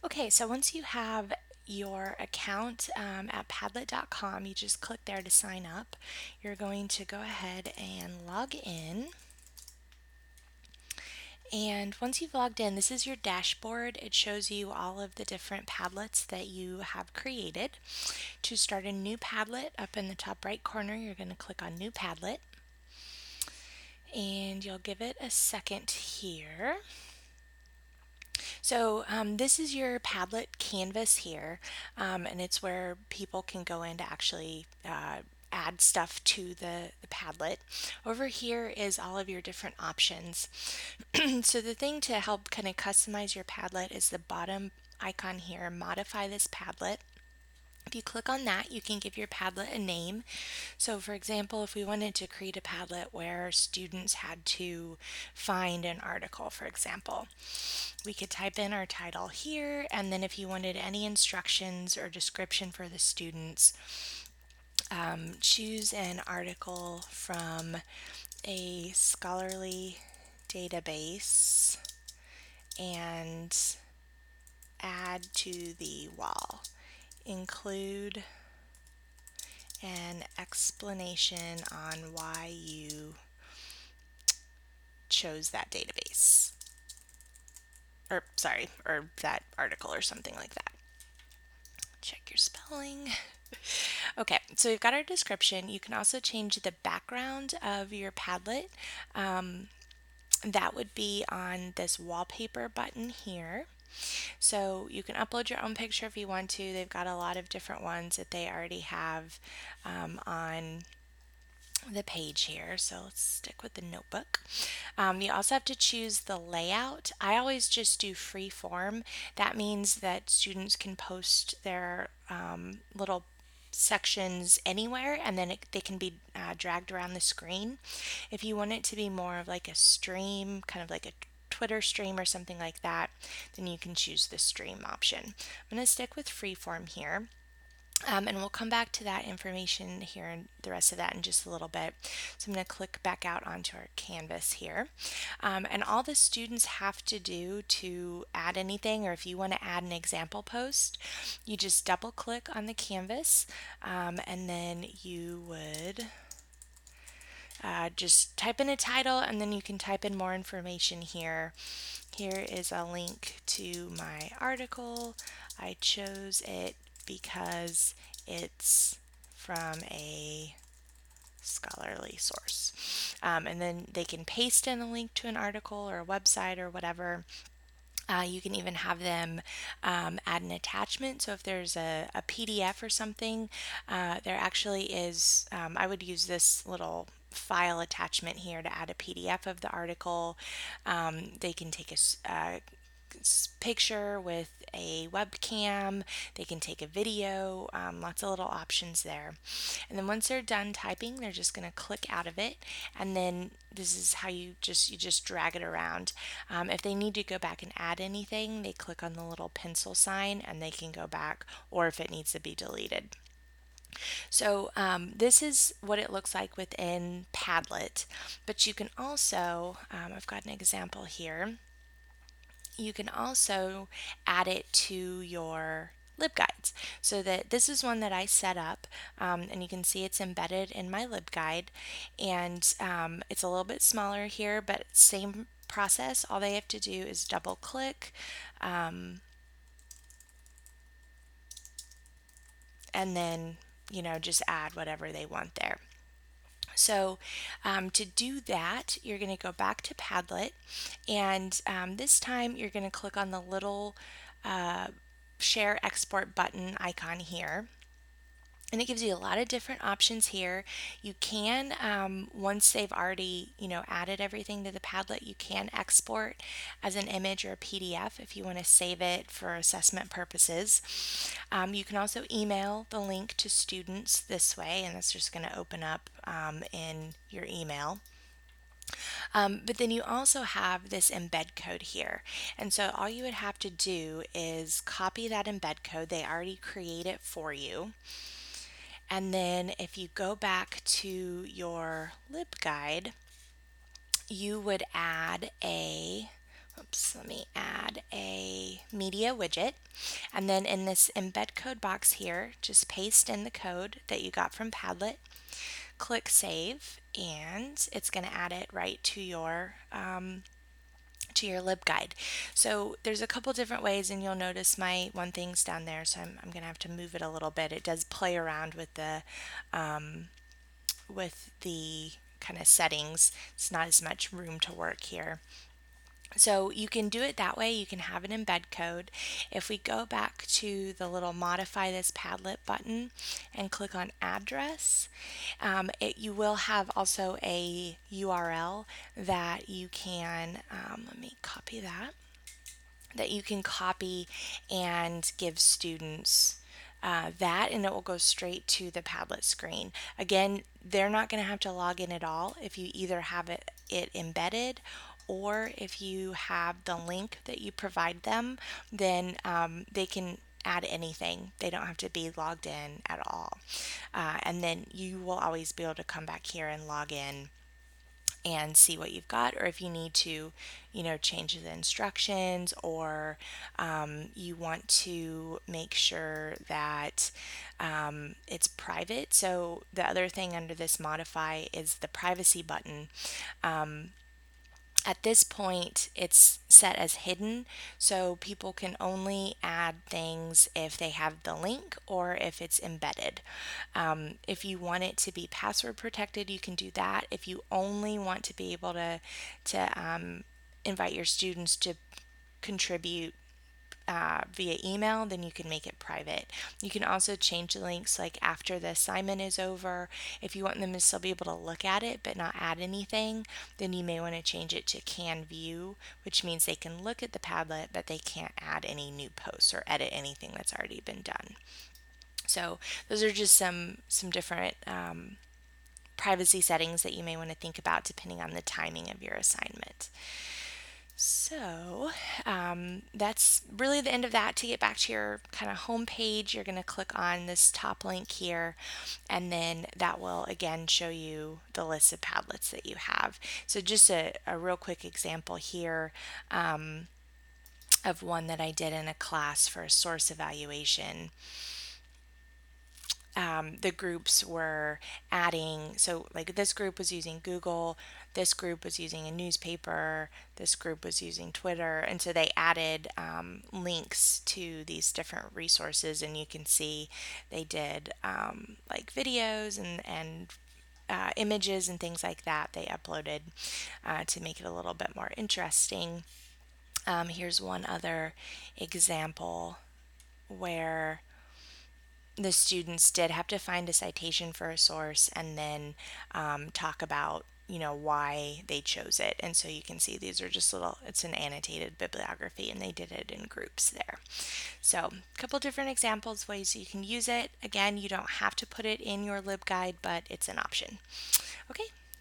Okay, so once you have your account at Padlet.com, you just click there to sign up. You're going to go ahead and log in. And once you've logged in, this is your dashboard. It shows you all of the different Padlets that you have created. To start a new Padlet, up in the top right corner, you're going to click on New Padlet. And you'll give it a second here. So this is your Padlet canvas here, and it's where people can go in to actually add stuff to the Padlet. Over here is all of your different options. So the thing to help kind of customize your Padlet is the bottom icon here, modify this Padlet. If you click on that, you can give your Padlet a name. So for example, if we wanted to create a Padlet where students had to find an article, for example, we could type in our title here, and then if you wanted any instructions or description for the students, choose an article from a scholarly database and add to the wall. Include an explanation on why you chose that database. Or that article or something like that. Check your spelling. Okay, so we've got our description. You can also change the background of your Padlet. That would be on this wallpaper button here. So you can upload your own picture if you want to. They've got a lot of different ones that they already have on the page here. So let's stick with the notebook. You also have to choose the layout. I always just do free form. That means that students can post their little sections anywhere, and then they can be dragged around the screen. If you want it to be more of like a stream, kind of like a Twitter stream or something like that, then you can choose the stream option. I'm going to stick with freeform here. And we'll come back to that information here and the rest of that in just a little bit. So I'm going to click back out onto our canvas here. And all the students have to do to add anything, or if you want to add an example post, you just double click on the canvas, and then you would just type in a title, and then you can type in more information here. Here is a link to my article. I chose it because it's from a scholarly source. And then they can paste in a link to an article or a website or whatever. You can even have them add an attachment. So if there's a PDF or something, there actually is, I would use this little file attachment here to add a PDF of the article. They can take a picture with a webcam, they can take a video, lots of little options there. And then once they're done typing, they're just going to click out of it, and then this is how you just drag it around. If they need to go back and add anything, they click on the little pencil sign and they can go back, or if it needs to be deleted. So this is what it looks like within Padlet, but you can also, I've got an example here, you can also add it to your LibGuides. So that this is one that I set up, and you can see it's embedded in my LibGuide, and it's a little bit smaller here, but same process. All they have to do is double click, and then just add whatever they want there. So to do that, you're going to go back to Padlet, and this time you're going to click on the little share export button icon here. And it gives you a lot of different options here. You can, once they've already, added everything to the Padlet, you can export as an image or a PDF if you want to save it for assessment purposes. You can also email the link to students this way, and that's just going to open up in your email. But then you also have this embed code here. And so all you would have to do is copy that embed code. They already create it for you. And then if you go back to your LibGuide, you would add let me add a media widget. And then in this embed code box here, just paste in the code that you got from Padlet, click save, and it's going to add it right to your LibGuide. So there's a couple different ways, and you'll notice my one thing's down there, so I'm going to have to move it a little bit. It does play around with the kind of settings. It's not as much room to work here. So you can do it that way. You can have an embed code. If we go back to the little modify this Padlet button and click on address, you will have also a URL that you can, let me copy that you can copy and give students that, and it will go straight to the Padlet screen. Again, they're not going to have to log in at all if you either have it embedded, or if you have the link that you provide them, then they can add anything. They don't have to be logged in at all. And then you will always be able to come back here and log in and see what you've got, or if you need to, change the instructions, or you want to make sure that it's private. So the other thing under this modify is the privacy button. At this point, it's set as hidden, so people can only add things if they have the link or if it's embedded. If you want it to be password protected, you can do that. If you only want to be able to invite your students to contribute via email, then you can make it private. You can also change the links like after the assignment is over. If you want them to still be able to look at it but not add anything, then you may want to change it to can view, which means they can look at the Padlet but they can't add any new posts or edit anything that's already been done. So those are just some different privacy settings that you may want to think about depending on the timing of your assignment. So that's really the end of that. To get back to your kind of home page, you're going to click on this top link here, and then that will again show you the list of Padlets that you have. So just a real quick example here of one that I did in a class for a source evaluation. The groups were adding, so like this group was using Google, this group was using a newspaper, this group was using Twitter, and so they added links to these different resources, and you can see they did like videos and images and things like that they uploaded to make it a little bit more interesting. Here's one other example where the students did have to find a citation for a source and then talk about why they chose it. And so you can see these are just it's an annotated bibliography, and they did it in groups there. So a couple different examples, ways you can use it. Again, you don't have to put it in your LibGuide, but it's an option. Okay,